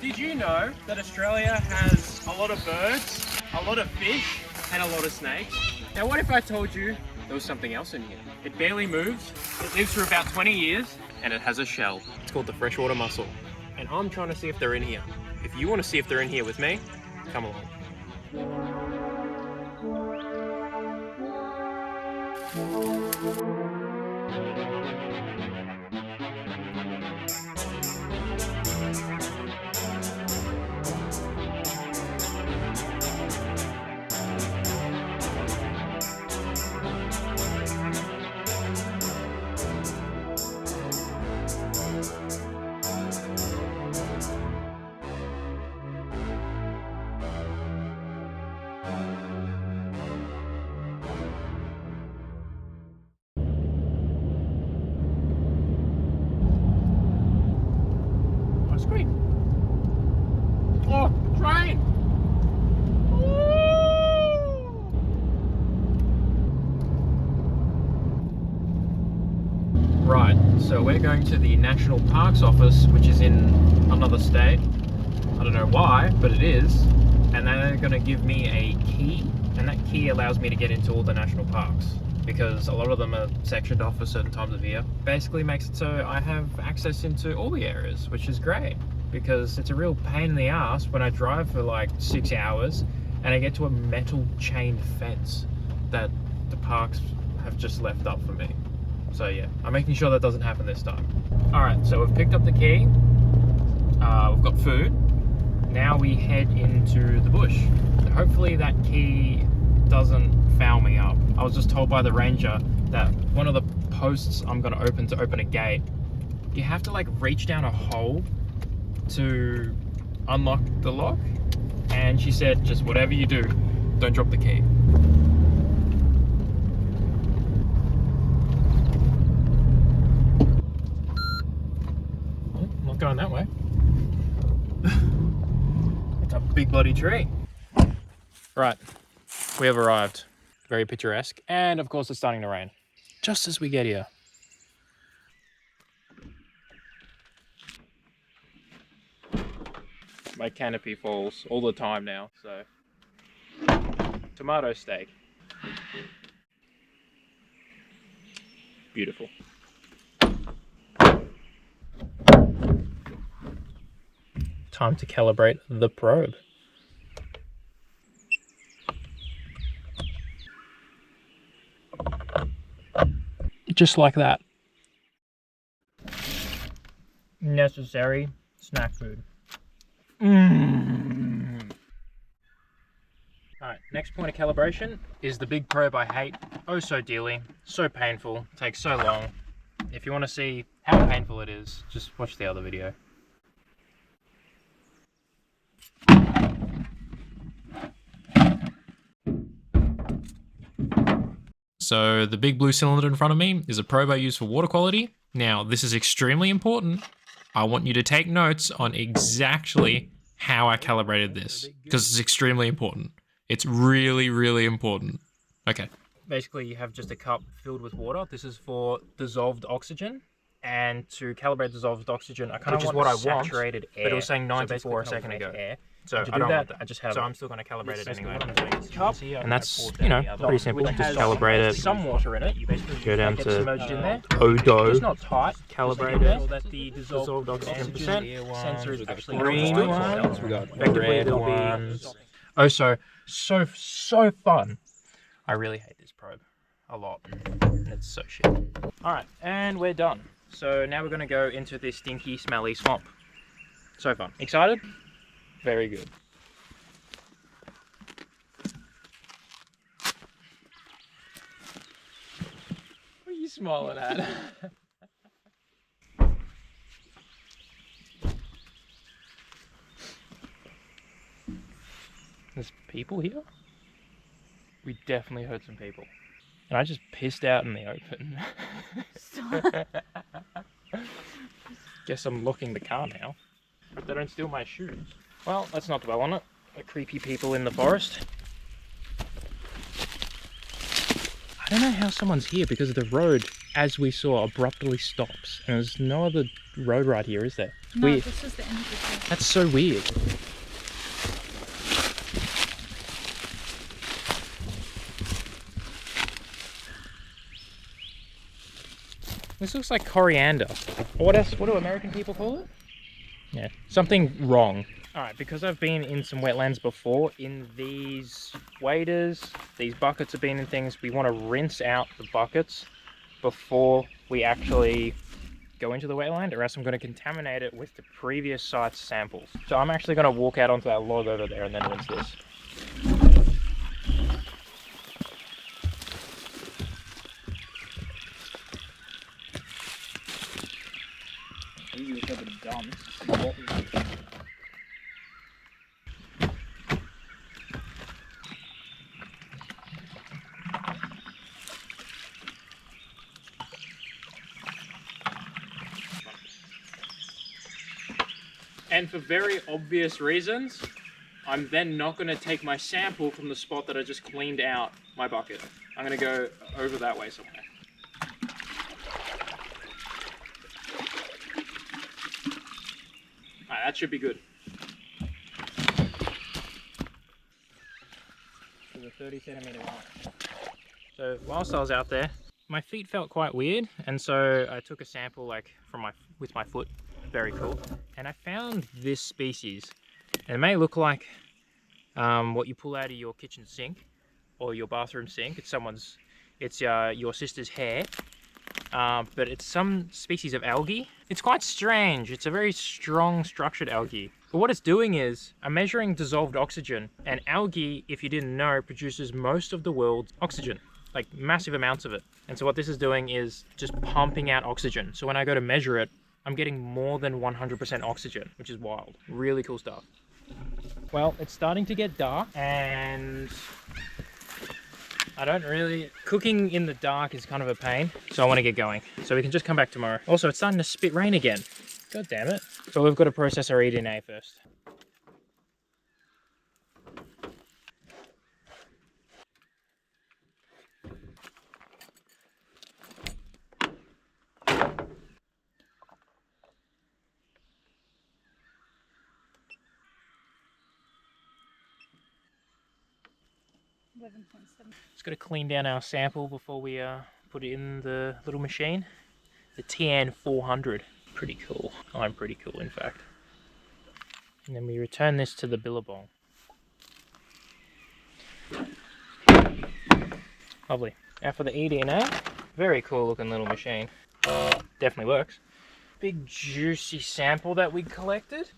Did you know that Australia has a lot of birds, a lot of fish, and a lot of snakes? Now what if I told you there was something else in here? It barely moves, it lives for about 20 years, and it has a shell. It's called the freshwater mussel. And I'm trying to see if they're in here. If you want to see if they're in here with me, come along. Great. Oh, train! Right, so we're going to the National Parks office, which is in another state. I don't know why, but it is. And they're going to give me a key, and that key allows me to get into all the national parks, because a lot of them are sectioned off for certain times of year. Basically makes it so I have access into all the areas, which is great, because it's a real pain in the ass when I drive for like 6 hours and I get to a metal chain fence that the parks have just left up for me. So yeah, I'm making sure that doesn't happen this time. All right, so we've picked up the key, we've got food. Now we head into the bush. Hopefully that key doesn't foul me up. I was just told by the ranger that one of the posts I'm going to open a gate, you have to like reach down a hole to unlock the lock, and she said just whatever you do, don't drop the key. Oh, I'm not going that way. It's a big bloody tree. Right, we have arrived. Very picturesque, and of course it's starting to rain just as we get here. My canopy falls all the time now, so tomato steak. Beautiful. Time to calibrate the probe. Just like that. Necessary snack food. Alright, next point of calibration is the big probe I hate oh so dearly. So painful, takes so long. If you want to see how painful it is, just watch the other video. So the big blue cylinder in front of me is a probe I use for water quality. Now, this is extremely important. I want you to take notes on exactly how I calibrated this, because it's extremely important. It's really, really important. Okay. Basically, you have just a cup filled with water. This is for dissolved oxygen. And to calibrate dissolved oxygen, I kind of want saturated air. But it was saying 94 a second ago. So I don't want that. I just have. So I'm still going to calibrate it anyway. Cup, and that's, you know, pretty simple. Just calibrate it. Some water in it. You basically go down to Odo. It's not tight. Calibrate it. That the dissolved oxygen sensor is actually green ones. We got red ones. Oh, so fun. I really hate this probe a lot. It's so shit. All right, and we're done. So now we're going to go into this stinky, smelly swamp. So fun. Excited? Very good. What are you smiling at? There's people here? We definitely heard some people. And I just pissed out in the open. Guess I'm locking the car now. Hope they don't steal my shoes. Well, let's not dwell on it. The creepy people in the forest. I don't know how someone's here because the road as we saw, abruptly stops. And there's no other road right here, is there? No, Weird. this is the end of the trail. That's so weird. This looks like coriander. What else? What do American people call it? Yeah, something wrong. All right, because I've been in some wetlands before, in these waders, these buckets have been in things, we want to rinse out the buckets before we actually go into the wetland, or else I'm going to contaminate it with the previous site's samples. So I'm actually going to walk out onto that log over there and then rinse this. Easy to be done. And for very obvious reasons, I'm then not going to take my sample from the spot that I just cleaned out my bucket. I'm going to go over that way somewhere. Alright, that should be good. To the 30 centimeter line. So whilst I was out there, my feet felt quite weird, and so I took a sample with my foot. Very cool. And I found this species. And it may look like what you pull out of your kitchen sink or your bathroom sink. It's your sister's hair, but it's some species of algae. It's quite strange. It's a very strong structured algae. But what it's doing is I'm measuring dissolved oxygen, and algae, if you didn't know, produces most of the world's oxygen, like massive amounts of it. And so what this is doing is just pumping out oxygen. So when I go to measure it, I'm getting more than 100% oxygen, which is wild. Really cool stuff. Well, it's starting to get dark, and cooking in the dark is kind of a pain, so I want to get going. So we can just come back tomorrow. Also, it's starting to spit rain again. God damn it. But we've got to process our eDNA first. Just got to clean down our sample before we put it in the little machine. The TN400. Pretty cool. I'm pretty cool, in fact. And then we return this to the billabong. Lovely. Now for the eDNA. Very cool looking little machine. Definitely works. Big juicy sample that we collected.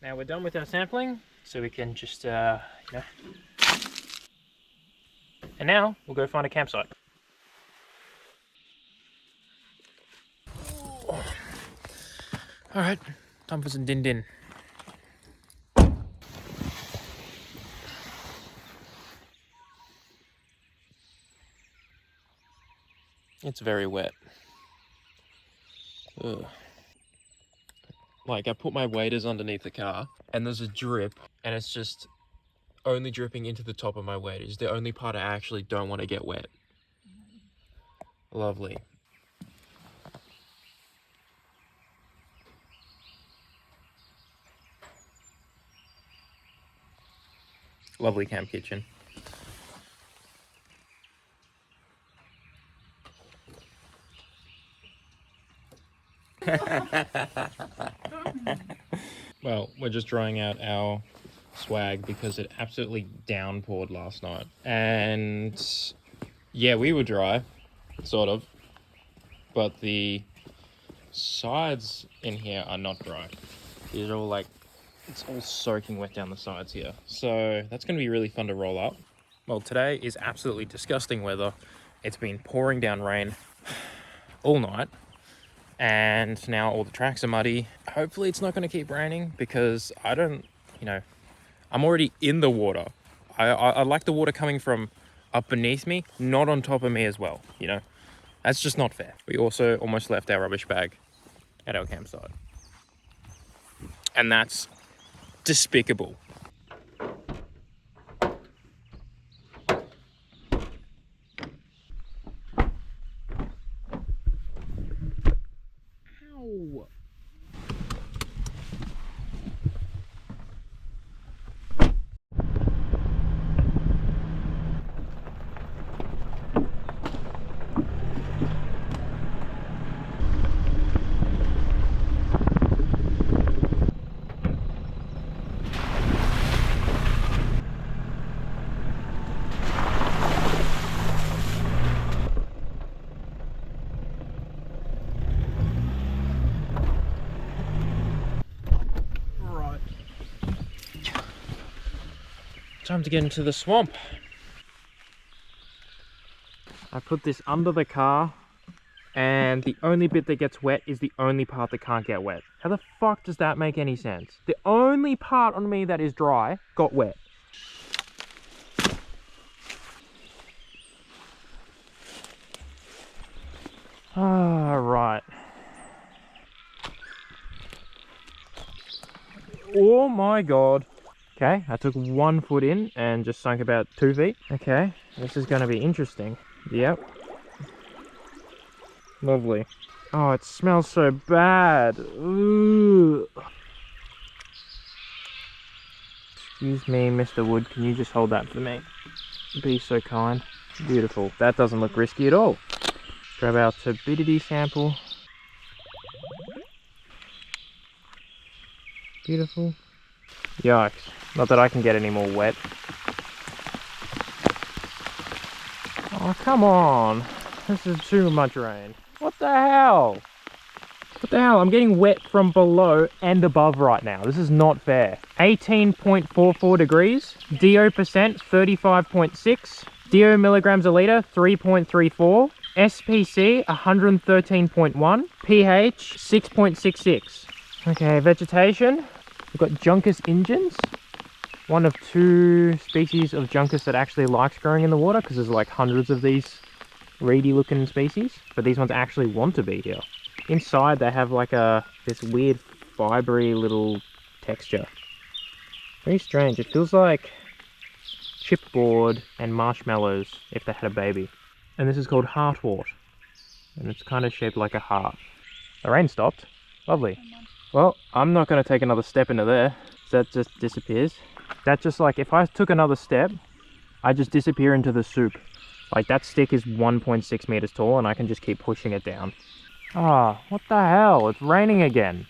Now we're done with our sampling, so we can just, And now we'll go find a campsite. Alright, time for some din din. It's very wet. Ugh. Like, I put my waders underneath the car, and there's a drip, and it's just only dripping into the top of my waders. The only part I actually don't want to get wet. Lovely. Lovely camp kitchen. Well, we're just drying out our swag because it absolutely downpoured last night. And yeah, we were dry, sort of, but the sides in here are not dry. These are all like, it's all soaking wet down the sides here. So that's going to be really fun to roll up. Well, today is absolutely disgusting weather. It's been pouring down rain all night. And now all the tracks are muddy. Hopefully it's not going to keep raining because I'm already in the water. I like the water coming from up beneath me, not on top of me as well, That's just not fair. We also almost left our rubbish bag at our campsite. And that's despicable. time to get into the swamp. I put this under the car, and the only bit that gets wet is the only part that can't get wet. How the fuck does that make any sense? The only part on me that is dry got wet. Right. Oh my god. Okay, I took 1 foot in and just sunk about 2 feet. Okay, this is going to be interesting. Yep. Lovely. Oh, it smells so bad. Ooh. Excuse me, Mr. Wood, can you just hold that for me? Be so kind. Beautiful. That doesn't look risky at all. Grab our turbidity sample. Beautiful. Yikes. Not that I can get any more wet. Oh, come on. This is too much rain. What the hell? What the hell? I'm getting wet from below and above right now. This is not fair. 18.44 degrees. DO percent 35.6. DO milligrams a litre 3.34. SPC 113.1. pH 6.66. Okay, vegetation. We've got Juncus ingens. One of 2 species of Juncus that actually likes growing in the water, because there's like hundreds of these reedy looking species, but these ones actually want to be here. Inside they have like this weird fibery little texture. Very strange. It feels like chipboard and marshmallows if they had a baby. And this is called heartwort, and it's kind of shaped like a heart. The rain stopped. Lovely. Well, I'm not going to take another step into there. That just disappears. That just like, if I took another step, I just disappear into the soup. Like, that stick is 1.6 meters tall and I can just keep pushing it down. Ah, what the hell? It's raining again.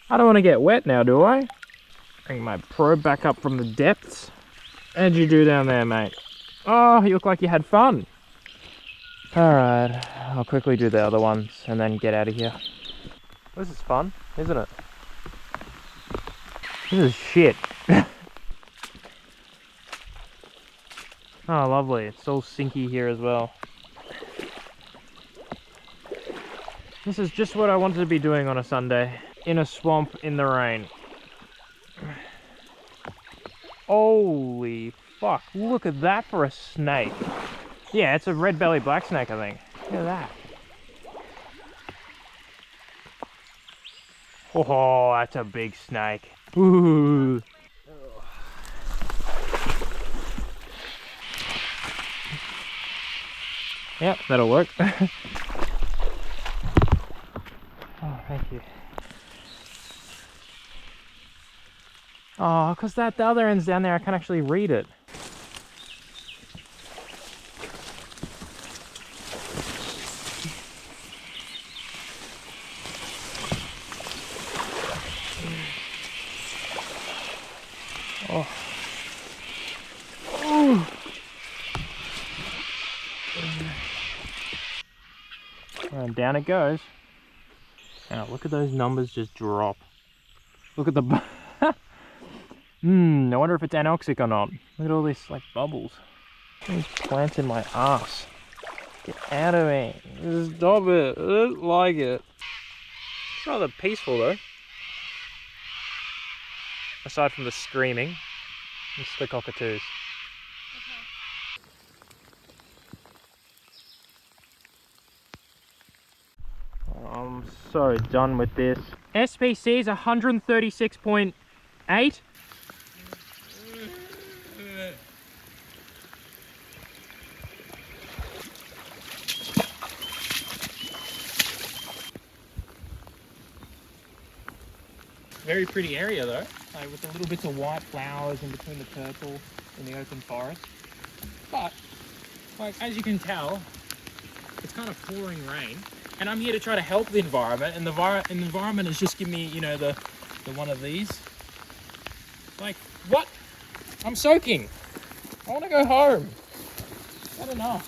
I don't want to get wet now, do I? Bring my probe back up from the depths. How'd you do down there, mate? Oh, you look like you had fun. Alright, I'll quickly do the other ones and then get out of here. This is fun, isn't it? This is shit. Oh, lovely. It's all sinky here as well. This is just what I wanted to be doing on a Sunday. In a swamp in the rain. Holy fuck. Look at that for a snake. Yeah, it's a red-bellied black snake, I think. Look at that. Oh, that's a big snake. Ooh. Yep, that'll work. Oh, thank you. Oh, because the other end's down there, I can't actually read it. Oh. Ooh. And down it goes. Now look at those numbers just drop. Look at the... I wonder if it's anoxic or not. Look at all this like bubbles. These plants in my ass. Get out of me. Stop it. I don't like it. It's rather peaceful though. Aside from the screaming. It's the cockatoos. I'm so done with this. SPC is 136.8. Very pretty area though, like with the little bits of white flowers in between the purple in the open forest. But, like, as you can tell, it's kind of pouring rain. And I'm here to try to help the environment, and the environment has just given me, you know, the one of these. Like, what? I'm soaking. I want to go home. Not enough.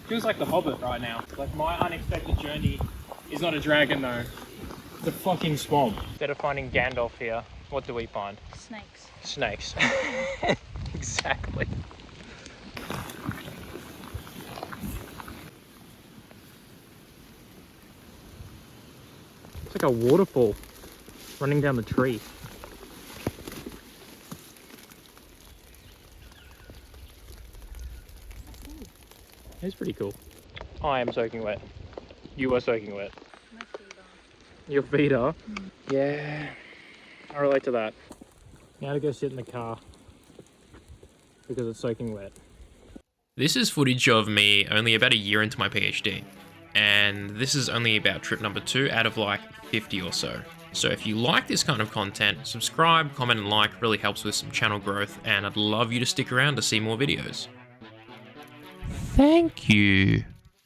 Feels like the Hobbit right now. Like, my unexpected journey is not a dragon though. It's a fucking swamp. Instead of finding Gandalf here, What do we find? Snakes. Snakes. Exactly. It's like a waterfall running down the tree. It's pretty cool. I am soaking wet. You are soaking wet. My feet are. Your feet are? Yeah, I relate to that. Now to go sit in the car because it's soaking wet. This is footage of me only about a year into my PhD, and this is only about trip number 2 out of like 50 or so. So if you like this kind of content, subscribe, comment and like, really helps with some channel growth, and I'd love you to stick around to see more videos. Thank you.